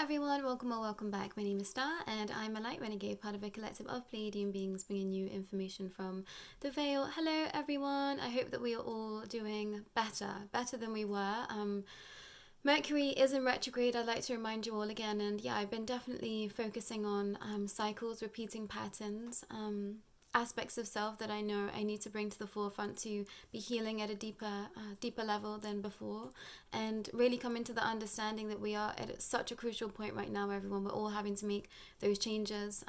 everyone, welcome or welcome back. My name is Starr and I'm a light renegade, part of a collective of Pleiadian beings bringing you information from the Veil. Hello everyone, I hope that we are all doing better than we were. Mercury is in retrograde, I'd like to remind you all again, and yeah, I've been definitely focusing on cycles, repeating patterns, aspects of self that I know I need to bring to the forefront to be healing at a deeper level than before, and really come into the understanding that we are at such a crucial point right now, everyone. We're all having to make those changes,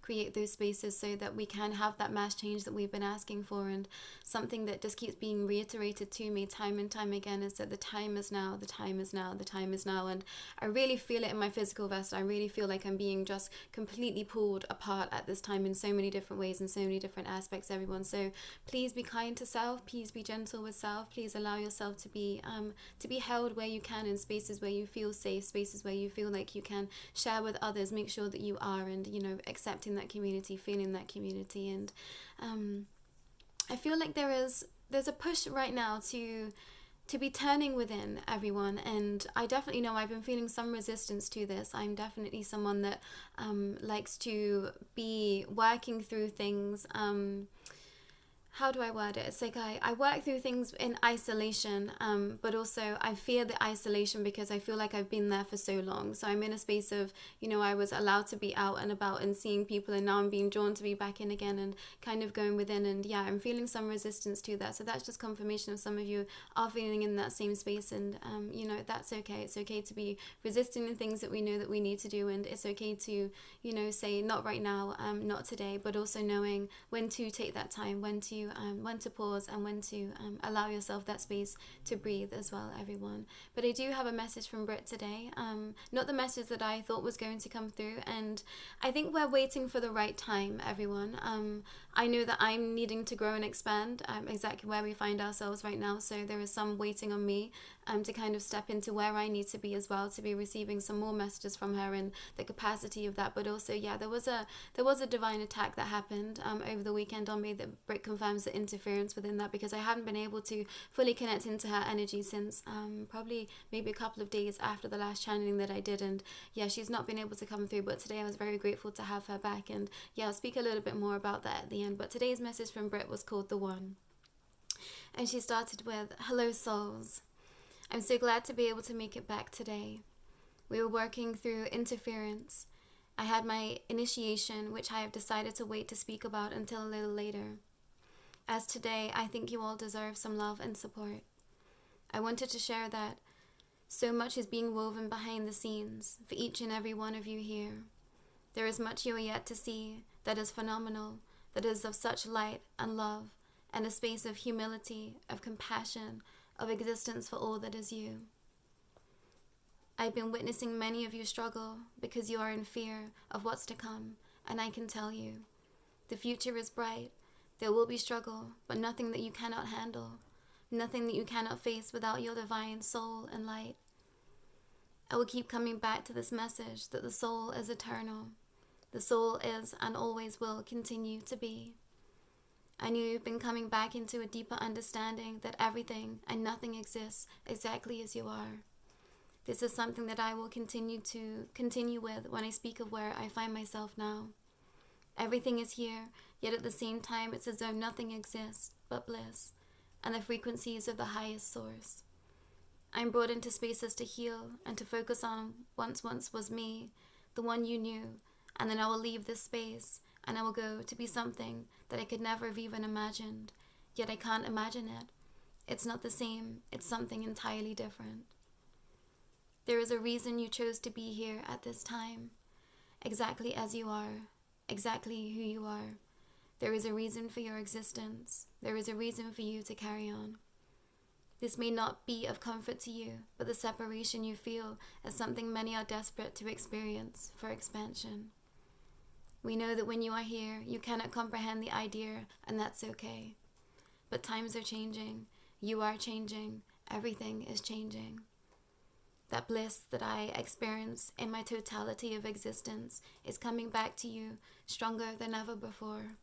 create those spaces so that we can have that mass change that we've been asking for. And something that just keeps being reiterated to me time and time again is that the time is now, the time is now, the time is now. And I really feel it in my physical vest. I really feel like I'm being just completely pulled apart at this time in so many different ways and so many different aspects, everyone. So please be kind to self, please be gentle with self, please allow yourself to be held where you can, in spaces where you feel safe, spaces where you feel like you can share with others. Make sure that you are, and accepting that community, feeling that community. And I feel like there's a push right now to be turning within, everyone, and I definitely know I've been feeling some resistance to this. I'm definitely someone that likes to be working through things. How do I word it? It's like I work through things in isolation, but also I fear the isolation because I feel like I've been there for so long. So I'm in a space of, I was allowed to be out and about and seeing people, and now I'm being drawn to be back in again and kind of going within. And yeah, I'm feeling some resistance to that. So that's just confirmation of some of you are feeling in that same space. And, that's okay. It's okay to be resisting the things that we know that we need to do. And it's okay to, say not right now, not today, but also knowing when to take that time, when to pause, and when to allow yourself that space to breathe as well, everyone. But I do have a message from Brit today, not the message that I thought was going to come through, and I think we're waiting for the right time, everyone. I know that I'm needing to grow and expand, exactly where we find ourselves right now, so there is some waiting on me to kind of step into where I need to be as well, to be receiving some more messages from her and the capacity of that. But also, yeah, there was a divine attack that happened over the weekend on me that Brit confirms the interference within that, because I hadn't been able to fully connect into her energy since probably maybe a couple of days after the last channeling that I did. And yeah, she's not been able to come through, but today I was very grateful to have her back. And yeah, I'll speak a little bit more about that at the end. But today's message from Brit was called The One, and she started with, "Hello souls, I'm so glad to be able to make it back today. We were working through interference. I had my initiation, which I have decided to wait to speak about until a little later. As today, I think you all deserve some love and support. I wanted to share that so much is being woven behind the scenes for each and every one of you here. There is much you are yet to see that is phenomenal, that is of such light and love, and a space of humility, of compassion, of existence for all that is you. I've been witnessing many of you struggle because you are in fear of what's to come, and I can tell you, the future is bright. There will be struggle, but nothing that you cannot handle, nothing that you cannot face without your divine soul and light. I will keep coming back to this message that the soul is eternal. The soul is and always will continue to be. I knew you've been coming back into a deeper understanding that everything and nothing exists exactly as you are. This is something that I will continue with when I speak of where I find myself now. Everything is here, yet at the same time it's as though nothing exists but bliss and the frequencies of the highest source. I'm brought into spaces to heal and to focus on once was me, the one you knew, and then I will leave this space and I will go to be something that I could never have even imagined, yet I can't imagine it. It's not the same, it's something entirely different. There is a reason you chose to be here at this time, exactly as you are, exactly who you are. There is a reason for your existence. There is a reason for you to carry on. This may not be of comfort to you, but the separation you feel is something many are desperate to experience for expansion. We know that when you are here, you cannot comprehend the idea, and that's okay. But times are changing. You are changing. Everything is changing. That bliss that I experience in my totality of existence is coming back to you stronger than ever before.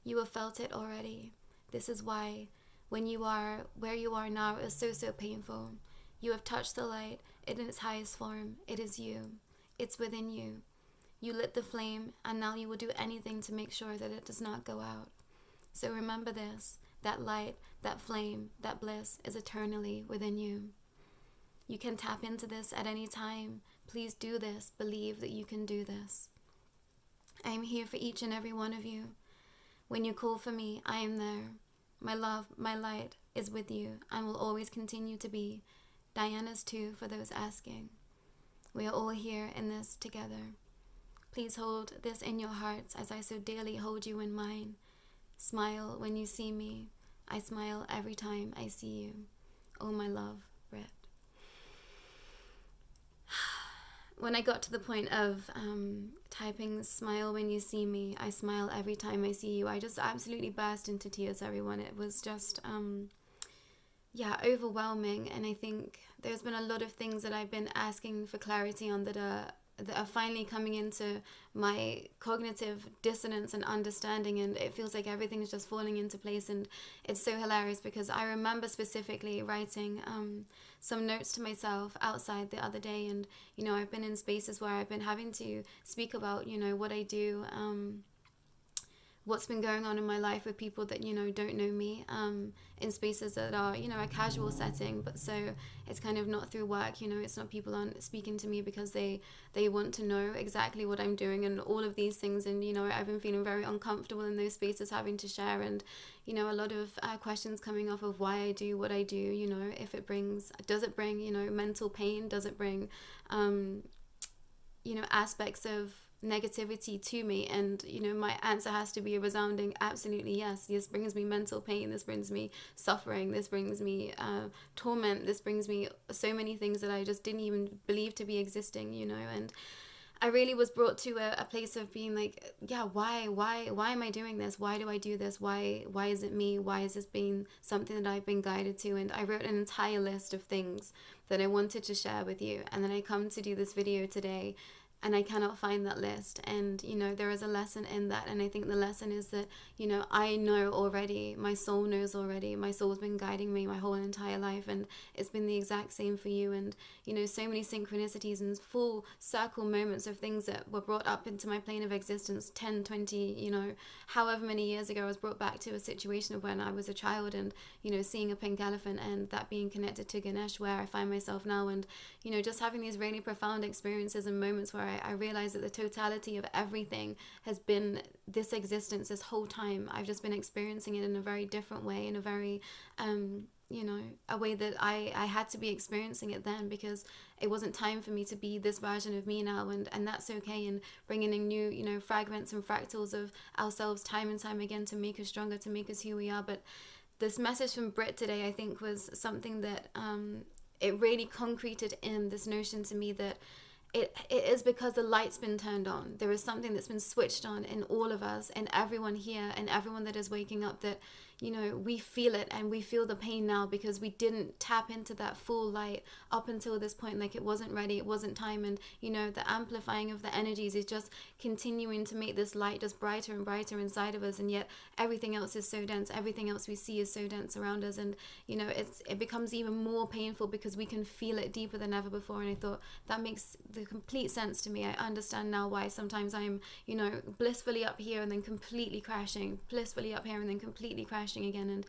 You have felt it already. This is why when you are where you are now is so painful. You have touched the light in its highest form. It is you. It's within you. You lit the flame, and now you will do anything to make sure that it does not go out. So remember this, that light, that flame, that bliss is eternally within you. You can tap into this at any time. Please do this. Believe that you can do this. I am here for each and every one of you. When you call for me, I am there. My love, my light is with you and will always continue to be. Diana's too, for those asking. We are all here in this together. Please hold this in your hearts as I so dearly hold you in mine. Smile when you see me. I smile every time I see you. Oh, my love, Brit. When I got to the point of typing smile when you see me, I smile every time I see you, I just absolutely burst into tears, everyone. It was just, overwhelming. And I think there's been a lot of things that I've been asking for clarity on that are finally coming into my cognitive dissonance and understanding, and it feels like everything is just falling into place. And it's so hilarious because I remember specifically writing some notes to myself outside the other day, and I've been in spaces where I've been having to speak about what I do, what's been going on in my life with people that don't know me, in spaces that are a casual setting, but so it's kind of not through work. It's not people aren't speaking to me because they want to know exactly what I'm doing and all of these things. And I've been feeling very uncomfortable in those spaces, having to share, and a lot of questions coming off of why I do what I do. If it does it bring mental pain, does it bring aspects of negativity to me? And my answer has to be a resounding absolutely yes. This brings me mental pain, this brings me suffering, this brings me torment, this brings me so many things that I just didn't even believe to be existing. And I really was brought to a place of being like, why am I doing this? Why do I do this? Why is it me? Why is this being something that I've been guided to? And I wrote an entire list of things that I wanted to share with you, and then I come to do this video today, and I cannot find that list. And there is a lesson in that, and I think the lesson is that I know already, my soul knows already, my soul's been guiding me my whole entire life, and it's been the exact same for you. And so many synchronicities and full circle moments of things that were brought up into my plane of existence 10, 20, however many years ago. I was brought back to a situation of when I was a child, and seeing a pink elephant, and that being connected to Ganesh, where I find myself now, and just having these really profound experiences and moments where I realized that the totality of everything has been this existence this whole time. I've just been experiencing it in a very different way, in a very a way that I had to be experiencing it then, because it wasn't time for me to be this version of me now, and that's okay. And bringing in new fragments and fractals of ourselves time and time again to make us stronger, to make us who we are. But this message from Brit today, I think, was something that it really concreted in this notion to me that it is because the light's been turned on. There is something that's been switched on in all of us, and everyone here, and everyone that is waking up, that we feel it, and we feel the pain now because we didn't tap into that full light up until this point. Like, it wasn't ready, it wasn't time. And the amplifying of the energies is just continuing to make this light just brighter and brighter inside of us, and yet everything else is so dense, everything else we see is so dense around us. And it becomes even more painful because we can feel it deeper than ever before. And I thought that makes the complete sense to me. I understand now why sometimes I'm blissfully up here and then completely crashing, blissfully up here and then completely crashing again. And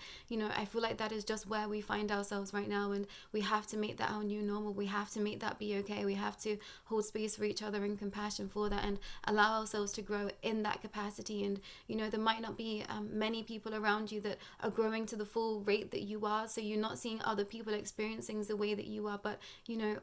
I feel like that is just where we find ourselves right now, and we have to make that our new normal. We have to make that be okay. We have to hold space for each other and compassion for that, and allow ourselves to grow in that capacity. And there might not be many people around you that are growing to the full rate that you are, so you're not seeing other people experiencing things the way that you are. But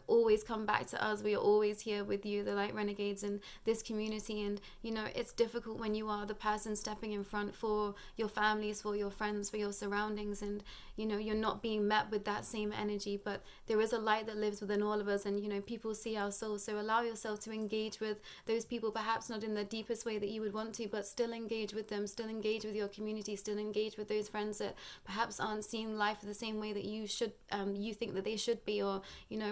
always come back to us. We are always here with you, the Light Renegades, and this community. And it's difficult when you are the person stepping in front for your families, for your friends, for your surroundings, and you're not being met with that same energy. But there is a light that lives within all of us, and people see our souls. So allow yourself to engage with those people, perhaps not in the deepest way that you would want to, but still engage with them, still engage with your community, still engage with those friends that perhaps aren't seeing life the same way that you should, you think that they should be, or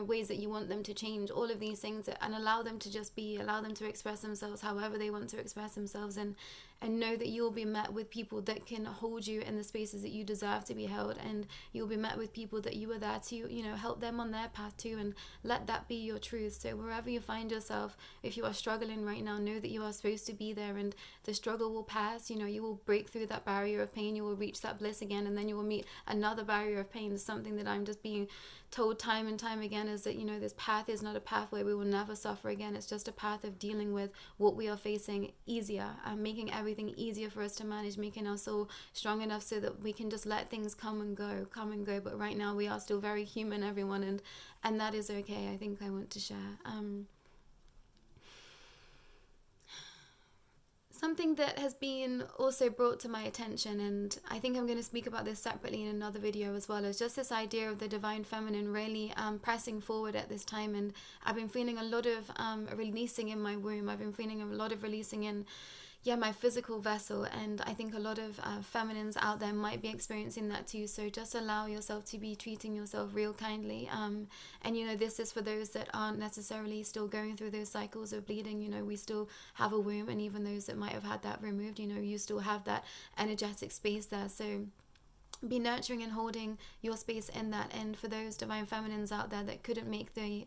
ways that you want them to change, all of these things. And allow them to just be, allow them to express themselves however they want to express themselves. And and know that you'll be met with people that can hold you in the spaces that you deserve to be held, and you'll be met with people that you are there to, you know, help them on their path too, and let that be your truth. So wherever you find yourself, if you are struggling right now, know that you are supposed to be there, and the struggle will pass. You know, you will break through that barrier of pain, you will reach that bliss again, and then you will meet another barrier of pain. Something that I'm just being told time and time again is that, you know, this path is not a path where we will never suffer again. It's just a path of dealing with what we are facing easier, making everything easier for us to manage, making our soul strong enough so that we can just let things come and go. But right now we are still very human, everyone, and that is okay. I think I want to share something that has been also brought to my attention, and I think I'm going to speak about this separately in another video as well, is just this idea of the divine feminine really pressing forward at this time. And I've been feeling a lot of releasing in my womb. I've been feeling a lot of releasing in my physical vessel, and I think a lot of feminines out there might be experiencing that too. So just allow yourself to be treating yourself real kindly, and you know, this is for those that aren't necessarily still going through those cycles of bleeding. You know, we still have a womb, and even those that might have had that removed, you know, you still have that energetic space there. So be nurturing and holding your space in that. And for those divine feminines out there that couldn't make the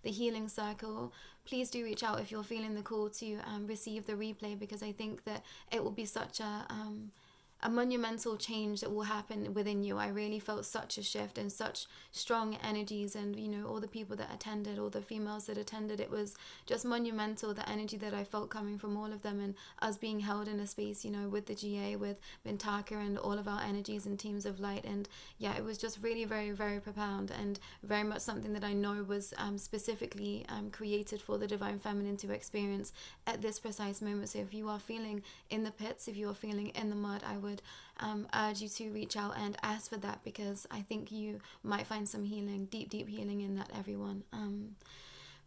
healing circle, please do reach out if you're feeling the call to receive the replay, because I think that it will be such a monumental change that will happen within you. I really felt such a shift and such strong energies, and you know, all the people that attended, all the females that attended, it was just monumental, the energy that I felt coming from all of them, and us being held in a space, you know, with the GA, with Bintaka, and all of our energies and teams of light. And yeah, it was just really very, very profound, and very much something that I know was specifically created for the divine feminine to experience at this precise moment. So if you are feeling in the pits, if you are feeling in the mud, I would urge you to reach out and ask for that, because I think you might find some healing, deep healing in that, everyone.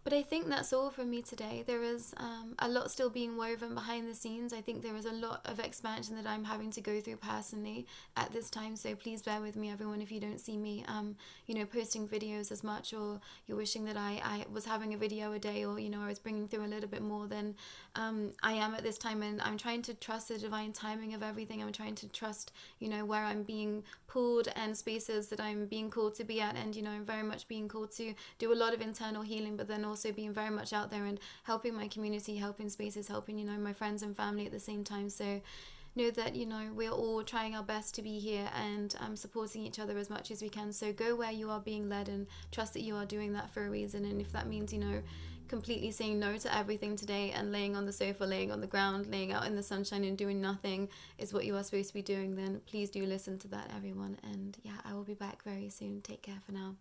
But I think that's all from me today. There is a lot still being woven behind the scenes. I think there is a lot of expansion that I'm having to go through personally at this time. So please bear with me, everyone, if you don't see me, you know, posting videos as much, or you're wishing that I was having a video a day, or, you know, I was bringing through a little bit more than I am at this time. And I'm trying to trust the divine timing of everything. I'm trying to trust, you know, where I'm being pulled and spaces that I'm being called to be at. And, you know, I'm very much being called to do a lot of internal healing, but then also being very much out there and helping my community, helping spaces, helping, you know, my friends and family at the same time. So know that, you know, we're all trying our best to be here and supporting each other as much as we can. So go where you are being led, and trust that you are doing that for a reason. And if that means, you know, completely saying no to everything today and laying on the sofa, laying on the ground, laying out in the sunshine and doing nothing is what you are supposed to be doing, then please do listen to that, everyone. And yeah, I will be back very soon. Take care for now.